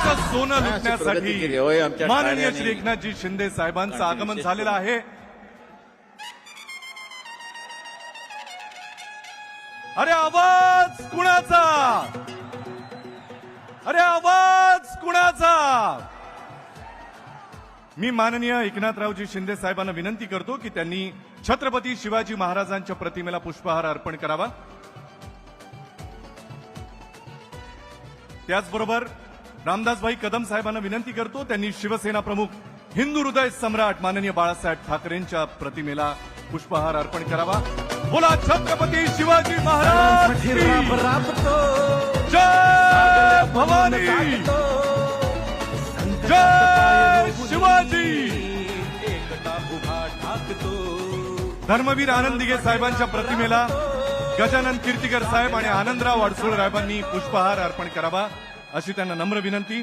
देशाचं सोनं काय अशी प्रगती केली होय लुटण्यासाठी आमच्या माननीय ठाण्याने? श्री एकनाथजी शिंदे साहेबांचं आगमन झालेलं आहे. अरे आवाज कुणाचा? अरे आवाज कुणाचा? मी माननीय एकनाथरावजी शिंदे साहेबांना विनंती करतो की त्यांनी छत्रपती शिवाजी महाराजांच्या प्रतिमेला पुष्पहार अर्पण करावा. त्याचबरोबर रामदासभाई कदम साहेबांना विनंती करतो त्यांनी शिवसेना प्रमुख हिंदू हृदय सम्राट माननीय बाळासाहेब ठाकरेंच्या प्रतिमेला पुष्पहार अर्पण करावा. बोला छत्रपती शिवाजी महाराज की जय भवानी, जय शिवाजी. धर्मवीर आनंद दिघे साहेबांच्या प्रतिमेला गजानन कीर्तिकर साहेब आणि आनंदराव अडसूळ साहेबांनी पुष्पहार अर्पण करावा अशी त्यांना नम्र विनंती.